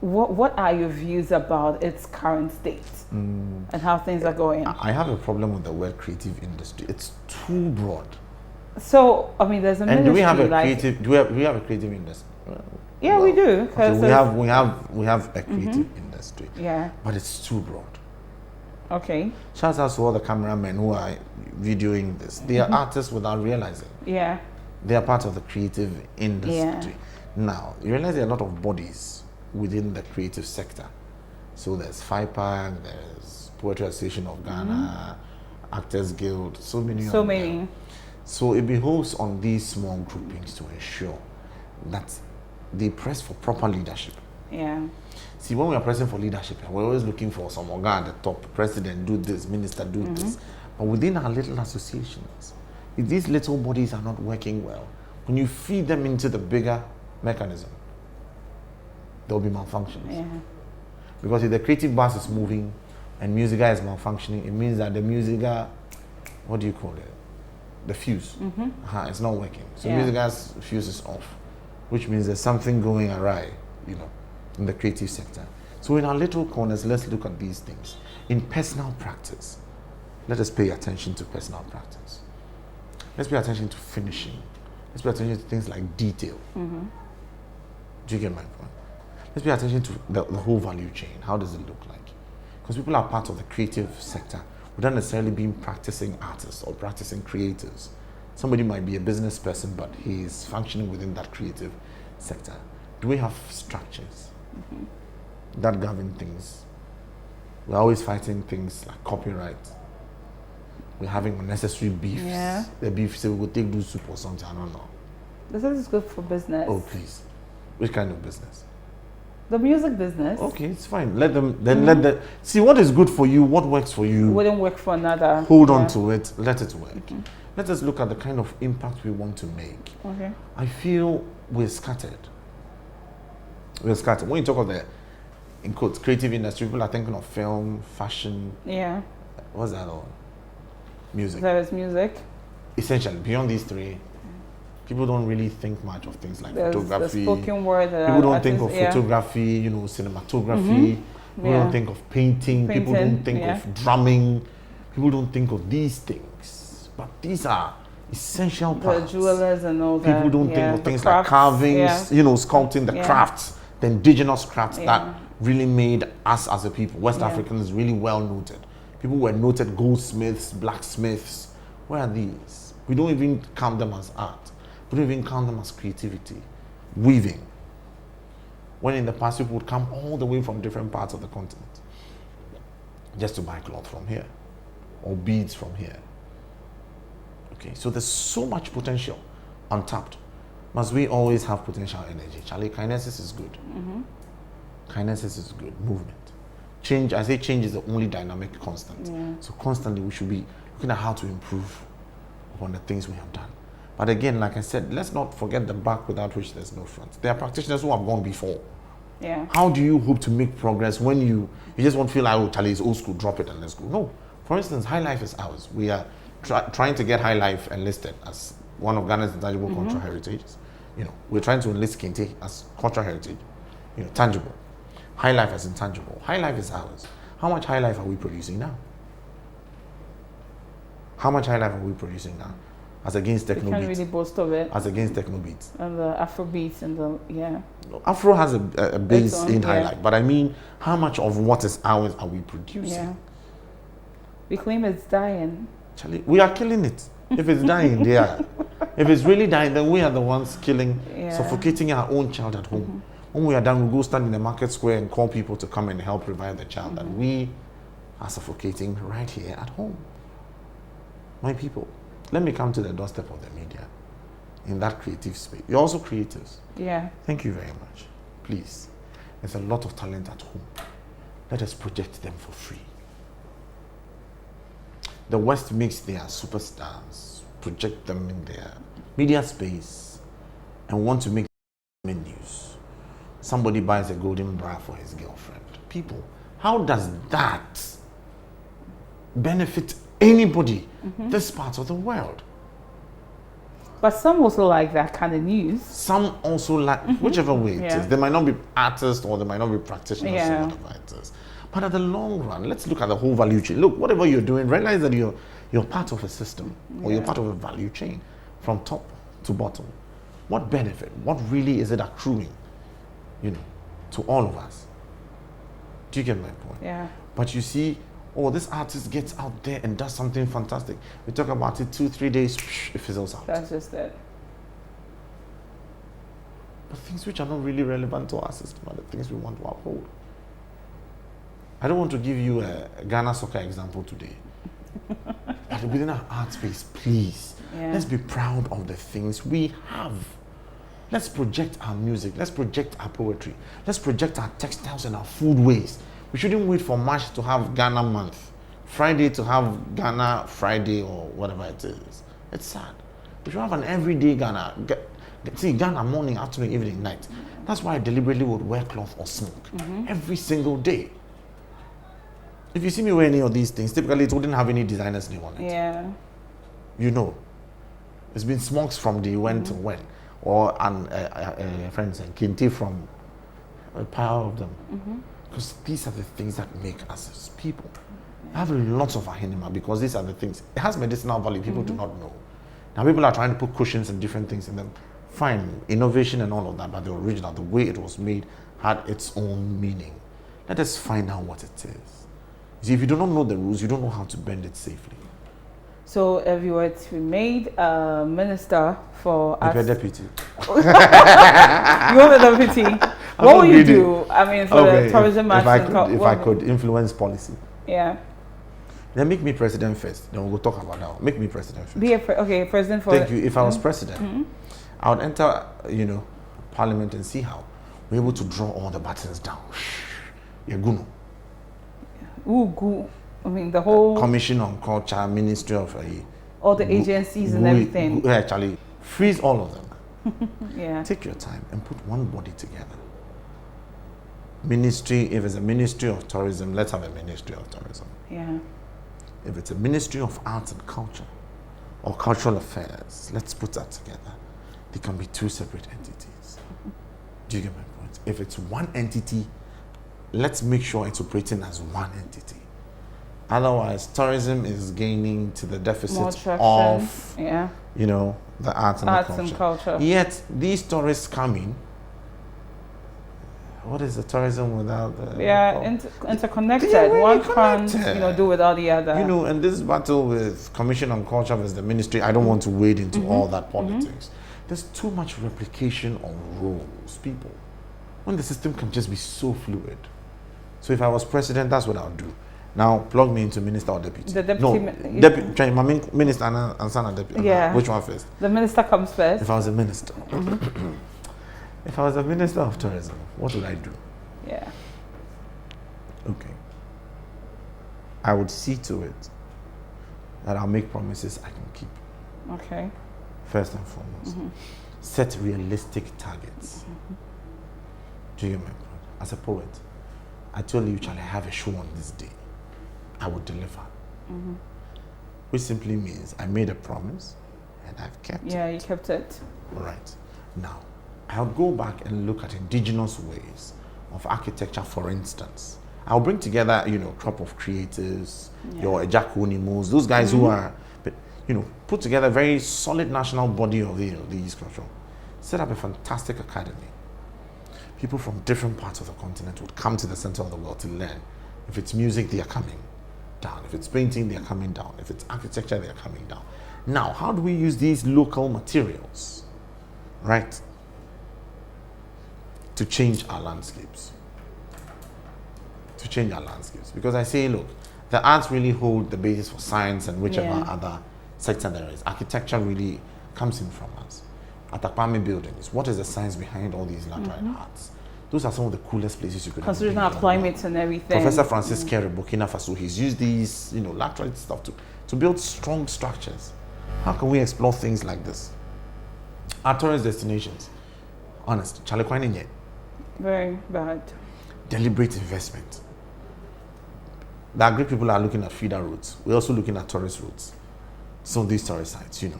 What are your views about its current state and how things are going? I have a problem with the word creative industry. It's too broad. So I mean, there's a and ministry. Do we have a creative? Do we have a creative industry? Yeah, well, we do. Okay, we have a creative industry. Yeah. But it's too broad. Okay. Shout out to all the cameramen who are videoing this. They are artists without realizing. Yeah. They are part of the creative industry. Yeah. Now, you realize there are a lot of bodies within the creative sector. So there's FIPAC, there's Poetry Association of Ghana, Actors Guild, so many. So it behoves on these small groupings to ensure that they press for proper leadership. Yeah. See, when we are pressing for leadership, we're always looking for some organ at the top, president do this, minister do this. But within our little associations, if these little bodies are not working well, when you feed them into the bigger mechanism, there will be malfunctions. Yeah. Because if the creative bus is moving and musica is malfunctioning, it means that the musica, what do you call it? The fuse. It's not working. So musica's fuse is off, which means there's something going awry, you know, in the creative sector. So in our little corners, let's look at these things. In personal practice, let us pay attention to personal practice. Let's pay attention to finishing. Let's pay attention to things like detail. Do you get my point? Let's pay attention to the whole value chain. How does it look like? Because people are part of the creative sector. without necessarily being practicing artists or practicing creators. Somebody might be a business person, but he's functioning within that creative sector. Do we have structures that govern things? We're always fighting things like copyright. We're having unnecessary beefs. Yeah. The beef say we will take do soup or something. I don't know. This is good for business. Oh please, which kind of business? The music business. Okay, it's fine. Let them let them see what is good for you, what works for you. Wouldn't work for another. Hold on to it. Let it work. Let us look at the kind of impact we want to make. Okay. I feel we're scattered. We're scattered. When you talk of the, in quotes, creative industry, people are thinking of film, fashion. Yeah. What's that all? Music. There is music. Essentially, beyond these three, people don't really think much of things like photography. The spoken word. People don't think of photography, cinematography. People don't think of painting. People don't think of drumming. People don't think of these things. But these are essential parts. The jewelers and all that. People don't think of things like carvings, sculpting, the crafts, the indigenous crafts that really made us as a people, West Africans, really well noted. People were noted goldsmiths, blacksmiths. Where are these? We don't even count them as art. We don't even count them as creativity. Weaving. When in the past people would come all the way from different parts of the continent just to buy cloth from here or beads from here. Okay, so there's so much potential untapped. Must we always have potential energy? Charlie, kinesis is good. Kinesis is good. Movement. Change, I say change is the only dynamic constant. So constantly we should be looking at how to improve upon the things we have done. But again, like I said, let's not forget the back without which there's no front. There are practitioners who have gone before. Yeah. How do you hope to make progress when you just won't feel like, oh, Charlie, it's old school, drop it and let's go? No. For instance, High Life is ours. We are trying to get High Life enlisted as one of Ghana's intangible cultural heritages. We're trying to enlist Kente as cultural heritage, tangible. High Life as intangible. High Life is ours. How much High Life are we producing now? How much High Life are we producing now? As against techno beats. You can't really boast of it. As against techno beats. And the Afro beats and the, Afro has a base in High Life. But I mean, how much of what is ours are we producing? Yeah. We claim it's dying. Charlie, we are killing it. If it's dying, they are. If it's really dying, then we are the ones killing, suffocating our own child at home. When we are done, we go stand in the market square and call people to come and help revive the child. And we are suffocating right here at home. My people, let me come to the doorstep of the media in that creative space. You're also creatives. Yeah. Thank you very much. Please, there's a lot of talent at home. Let us project them for free. The West makes their superstars, project them in their media space, and want to make news. Somebody buys a golden bra for his girlfriend. People, how does that benefit anybody this part of the world? But some also like that kind of news. Some also like, whichever way it is. They might not be artists or they might not be practitioners or whatever it is. But at the long run, let's look at the whole value chain. Look, whatever you're doing, realize that you're part of a system or you're part of a value chain from top to bottom. What benefit? What really is it accruing, to all of us? Do you get my point? Yeah. But you see, this artist gets out there and does something fantastic. We talk about it 2-3 days, it fizzles out. That's just it. But things which are not really relevant to our system are the things we want to uphold. I don't want to give you a Ghana soccer example today. But within our art space, please, let's be proud of the things we have. Let's project our music. Let's project our poetry. Let's project our textiles and our food waste. We shouldn't wait for March to have Ghana month, Friday to have Ghana Friday or whatever it is. It's sad. We should have an everyday Ghana. See, Ghana morning, afternoon, evening, night. That's why I deliberately would wear cloth or smoke every single day. If you see me wear any of these things, typically it wouldn't have any designer's name on it. Yeah. It's been smokes from the when to when. Or friends and Kente from a power of them. Because these are the things that make us as people. I have lots of ahinima because these are the things. It has medicinal value people do not know. Now people are trying to put cushions and different things in them. Fine, innovation and all of that, but the original, the way it was made, had its own meaning. Let us find out what it is. See, if you do not know the rules, you don't know how to bend it safely. So if you were to be made a minister for if you're deputy. You're the deputy. What will you do? I mean, for the tourism if I could influence policy. Yeah. Then make me president first. Then we'll talk about that. Make me president first. President for. Thank you. If I was president, I would enter, Parliament and see how we're able to draw all the buttons down. Yaguno. I mean, the whole Commission on Culture, Ministry of all the agencies and everything. Actually, freeze all of them. Yeah. Take your time and put one body together. Ministry, if it's a Ministry of Tourism, let's have a Ministry of Tourism. Yeah. If it's a Ministry of Arts and Culture or Cultural Affairs, let's put that together. They can be two separate entities. Do you get my point? If it's one entity, let's make sure it's operating as one entity. Otherwise, tourism is gaining to the deficit of, the arts and culture. Yet, these tourists coming, what is the tourism without the... Interconnected. One can't, do without the other. And this battle with Commission on Culture versus the ministry, I don't want to wade into all that politics. There's too much replication on roles, people. When the system can just be so fluid. So if I was president, that's what I would do. Now, plug me into minister or deputy. The deputy. Minister and son and deputy. Yeah. Which one first? The minister comes first. If I was a minister. If I was a minister of tourism, what would I do? Yeah. Okay. I would see to it that I'll make promises I can keep. Okay. First and foremost. Set realistic targets. Do you get my point? As a poet, I told you, Charlie, I have a show on this day. I would deliver. Which simply means I made a promise and I've kept it. Yeah, you kept it. All right. Now, I'll go back and look at indigenous ways of architecture, for instance. I'll bring together, crop of creators, your Ejakunimos, those guys who are, put together a very solid national body of these culture. Set up a fantastic academy. People from different parts of the continent would come to the center of the world to learn. If it's music, they are coming down. If it's painting, they are coming down. If it's architecture, they are coming down. Now, how do we use these local materials, right, to change our landscapes? Because I say, look, the arts really hold the basis for science and whichever other sector there is. Architecture really comes in from us. At Akpame buildings, what is the science behind all these laterite arts? Those are some of the coolest places you could considering our climate and everything. Professor Francis Kerr of Burkina Faso, he's used these, laterite stuff to build strong structures. How can we explore things like this? Our tourist destinations, honest, Chalekwani, very bad. Deliberate investment. The agri people are looking at feeder routes. We're also looking at tourist routes. Some of these tourist sites, Then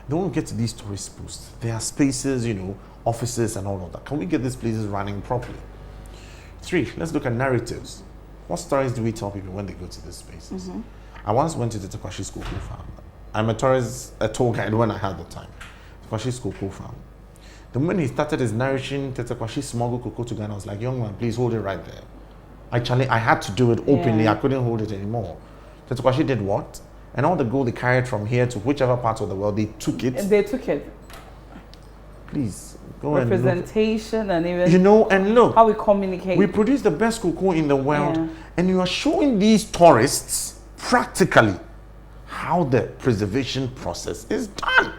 when we get to these tourist posts, there are spaces, offices and all of that. Can we get these places running properly? 3, let's look at narratives. What stories do we tell people when they go to these spaces? I once went to the Tekwashi's Cocoa Farm. I'm a tour guide when I had the time. Tekwashi's Cocoa Farm. The moment he started his narration, Tekwashi's smuggled cocoa to Ghana, I was like, young man, please hold it right there. Actually, I had to do it openly. Yeah. I couldn't hold it anymore. Tekwashi's did what? And all the gold they carried from here to whichever part of the world, they took it. They took it. Please, go representation and even and look how we communicate. We produce the best cocoa in the world, and you are showing these tourists practically how the preservation process is done.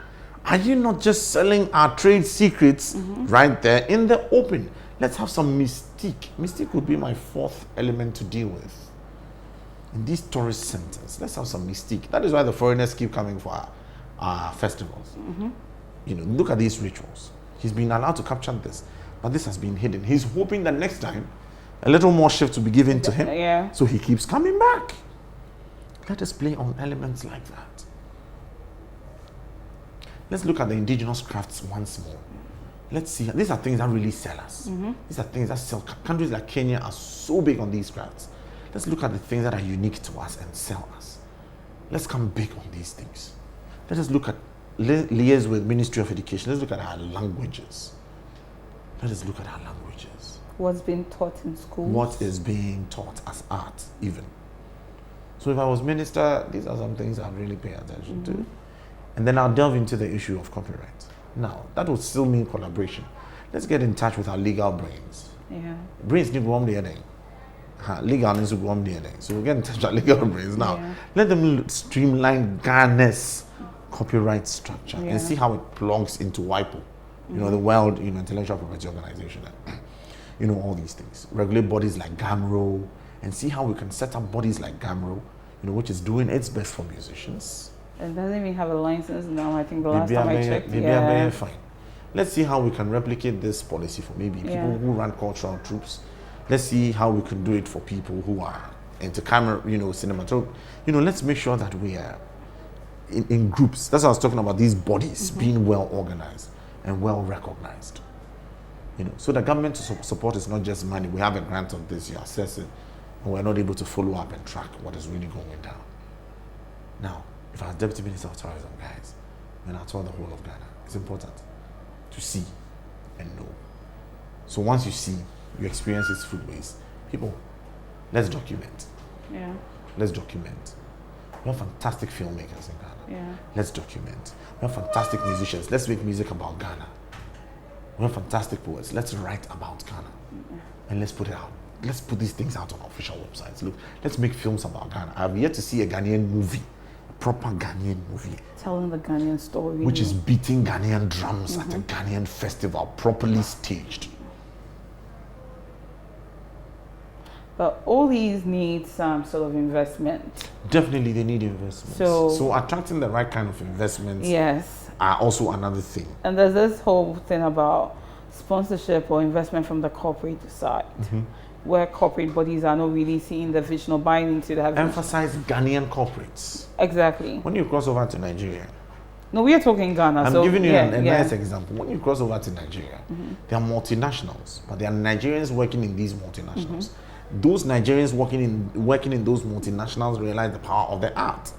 Are you not just selling our trade secrets right there in the open? Let's have some mystique. Mystique would be my 4th element to deal with. In these tourist centers, let's have some mystique. That is why the foreigners keep coming for our festivals. Look at these rituals. He's been allowed to capture this, but this has been hidden. He's hoping that next time, a little more shift will be given to him. Yeah. So he keeps coming back. Let us play on elements like that. Let's look at the indigenous crafts once more. Let's see. These are things that really sell us. These are things that sell. Countries like Kenya are so big on these crafts. Let's look at the things that are unique to us and sell us. Let's come big on these things. Let us look at liaise with Ministry of Education. Let's look at our languages. Let us look at our languages. What's being taught in schools? What is being taught as art, even. So if I was minister, these are some things I'd really pay attention to. And then I'll delve into the issue of copyright. Now, that would still mean collaboration. Let's get in touch with our legal brains. Yeah. Brains need to go on the other. Legal needs to go on the other. So we'll get in touch with our legal brains now. Yeah. Let them streamline Ghana's copyright structure and see how it plugs into WIPO, the World Intellectual Property Organization. All these things. Regulate bodies like GAMRO and see how we can set up bodies like GAMRO, which is doing its best for musicians. It doesn't even have a license now. I think the last time I checked. Fine. Let's see how we can replicate this policy for maybe people who run cultural troops. Let's see how we can do it for people who are into camera, cinematography. Let's make sure that we are in groups. That's what I was talking about, these bodies being well organized and well recognized. So the government support is not just money. We have a grant of this, you assess it, and we're not able to follow up and track what is really going down. Now, if I was Deputy Minister of Tourism, guys, when I tour the whole of Ghana, it's important to see and know. So once you see, you experience its food waste, people, let's document. Yeah. Let's document. We have fantastic filmmakers in Ghana. Yeah. Let's document. We have fantastic musicians. Let's make music about Ghana. We have fantastic poets. Let's write about Ghana. And let's put it out. Let's put these things out on official websites. Look, let's make films about Ghana. I have yet to see a Ghanaian movie, a proper Ghanaian movie. Telling the Ghanaian story. Which is beating Ghanaian drums at a Ghanaian festival, properly staged. But all these need some sort of investment. Definitely they need investment. So attracting the right kind of investments are also another thing. And there's this whole thing about sponsorship or investment from the corporate side, where corporate bodies are not really seeing the vision or buying into that. Emphasize Ghanaian corporates. Exactly. When you cross over to Nigeria. No, we are talking Ghana. I'm giving you a nice example. When you cross over to Nigeria, there are multinationals, but there are Nigerians working in these multinationals. Those Nigerians working in those multinationals realize the power of the art.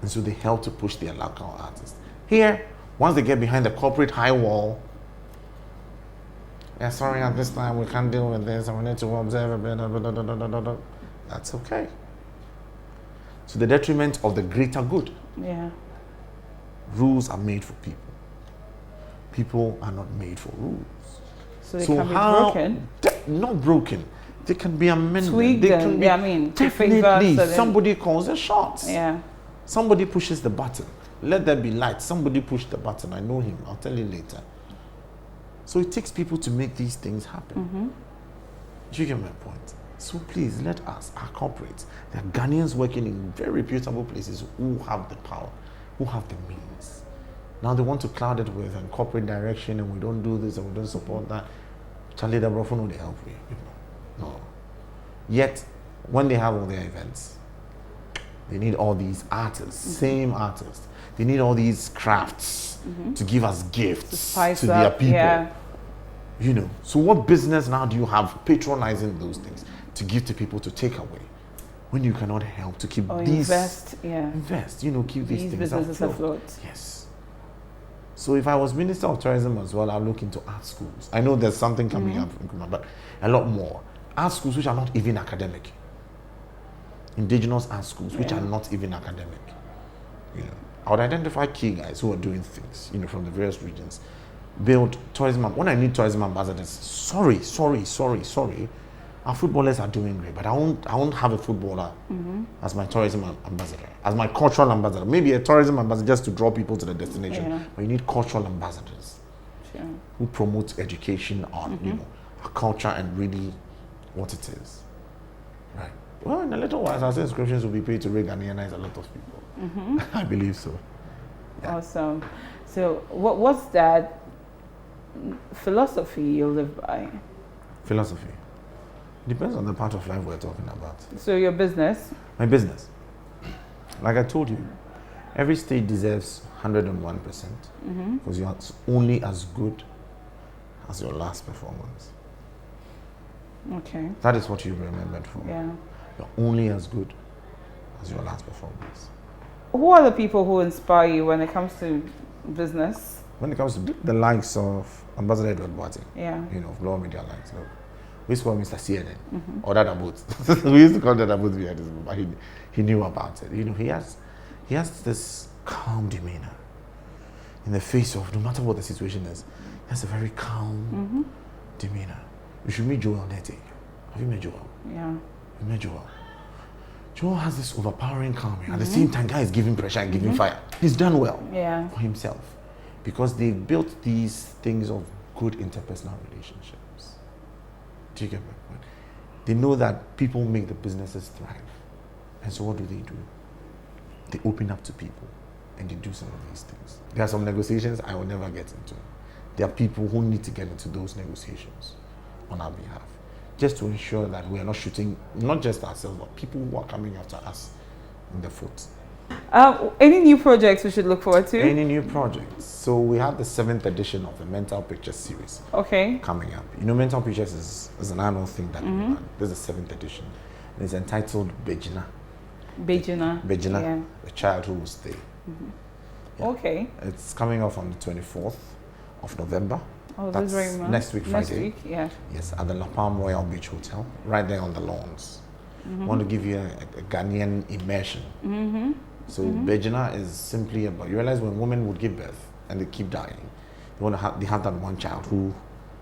And so they help to push their local artists. Here, once they get behind the corporate high wall, sorry, at this time we can't deal with this, and we need to observe a bit, that's okay. To the detriment of the greater good. Yeah. Rules are made for people. People are not made for rules. So they can be broken? Not broken. They can be amended. Tweak they them. can be, definitely. Somebody calls the shots. Yeah. Somebody pushes the button. Let there be light. Somebody push the button. I know him. I'll tell you later. So it takes people to make these things happen. Do you get my point? So please let us, our corporates, there are Ghanaians working in very reputable places who have the power, who have the means. Now they want to cloud it with corporate direction, and we don't do this and we don't support that. Charlie, the brother, no, they help you. No. Yet, when they have all their events, they need all these artists, same artists. They need all these crafts to give us gifts to their people. Yeah. So what business now do you have patronizing those things to give to people to take away when you cannot help to keep these invest, keep these things businesses afloat. Yes. So if I was Minister of Tourism as well, I'll look into art schools. I know there's something coming up, but a lot more. Art schools which are not even academic. Indigenous art schools which are not even academic. I would identify key guys who are doing things, from the various regions. Build tourism. When I need tourism ambassadors, sorry. Our footballers are doing great, but I won't have a footballer as my tourism ambassador, as my cultural ambassador. Maybe a tourism ambassador just to draw people to the destination, but you need cultural ambassadors who promote education on, our culture and really what it is. Right. Well, in a little while, our inscriptions will be paid to Ghanaianize a lot of people. I believe so. Yeah. Awesome. So, what's that philosophy you live by? Philosophy. Depends on the part of life we're talking about. So your business? My business. Like I told you, every stage deserves 101% because you're only as good as your last performance. Okay. That is what you remembered for. Yeah. You're only as good as your last performance. Who are the people who inspire you when it comes to business? When it comes to the likes of Ambassador Edward Boateng, of Global Media Likes. Look, We used to call him Mr. CNN or Dada Boots. We used to call Dada Boots behind his but he knew about it. You know, he has this calm demeanor in the face of no matter what the situation is. He has a very calm demeanor. You should meet Joel Nete. Have you met Joel? Yeah. You met Joel. Joel has this overpowering calm. At the same time, guy is giving pressure and giving fire. He's done well for himself because they built these things of good interpersonal relationships. Do you get my point? They know that people make the businesses thrive. And so what do? They open up to people and they do some of these things. There are some negotiations I will never get into. There are people who need to get into those negotiations on our behalf, just to ensure that we are not shooting not just ourselves, but people who are coming after us in the foot. Any new projects we should look forward to? Any new projects? So we have the 7th edition of the Mental Pictures series coming up. You know, Mental Pictures is an annual thing that we run. This is the 7th edition. And it's entitled Bejina. Bejina, the child who will stay. Okay. It's coming off on the 24th of November. Oh, that's very much. Next week, Friday. Next week, yeah. Yes, at the La Palm Royal Beach Hotel, right there on the lawns. I want to give you a Ghanaian immersion. So Bejina is simply about, you realize when women would give birth and they keep dying, they have that one child who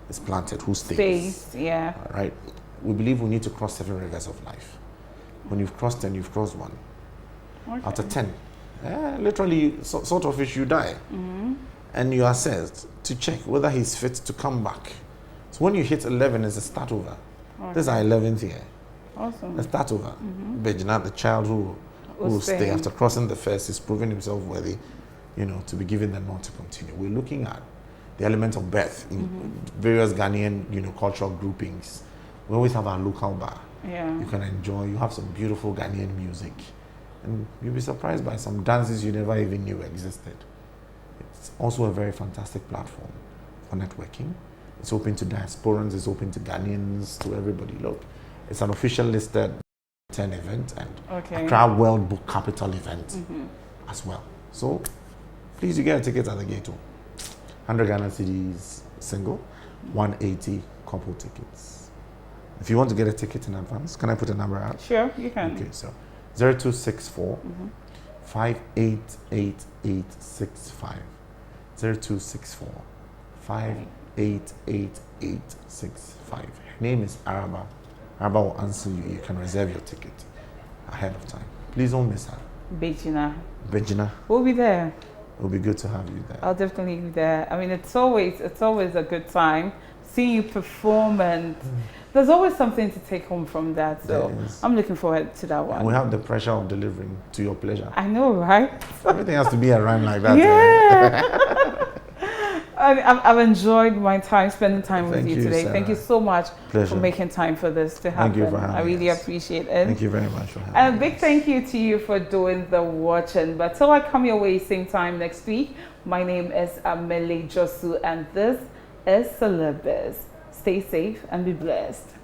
is planted, who stays. Yeah. Right? We believe we need to cross 7 rivers of life. When you've crossed 10, you've crossed 1. After 10, literally, sort of fish, you die. And you are assessed to check whether he's fit to come back. So when you hit 11, it's a start over. This is our 11th year. Awesome. A start over. Bejina, the child who will stay after crossing the first, is proving himself worthy, you know, to be given the nod to continue. We're looking at the element of birth in various Ghanaian, you know, cultural groupings. We always have our local bar. Yeah. You can enjoy. You have some beautiful Ghanaian music, and you'll be surprised by some dances you never even knew existed. It's also a very fantastic platform for networking. It's open to diasporans, it's open to Ghanaians, to everybody. Look, it's an official listed 10 event and Accra World Book Capital event as well. So please, you get a ticket at the gate too. 100 Ghana cedis single, 180 couple tickets. If you want to get a ticket in advance, can I put a number out? Sure, you can. Okay, so 0264 588865. 0264 588865. Her name is Araba. Araba will answer you. You can reserve your ticket ahead of time. Please don't miss her. Bejina. We'll be there. It'll be good to have you there. I'll definitely be there. I mean, it's always a good time seeing you perform, and there's always something to take home from that. So I'm looking forward to that one. And we have the pressure of delivering to your pleasure. I know, right? Everything has to be a rhyme like that. Yeah. I've enjoyed my time, spending time with you today. Sarah. Thank you so much Pleasure. for making time for this to happen. Thank you for having I really appreciate it. Thank you very much for having And a big thank you to you for doing the watching. But till I come your way same time next week, my name is Amele Josu and this is Celeb Biz. Stay safe and be blessed.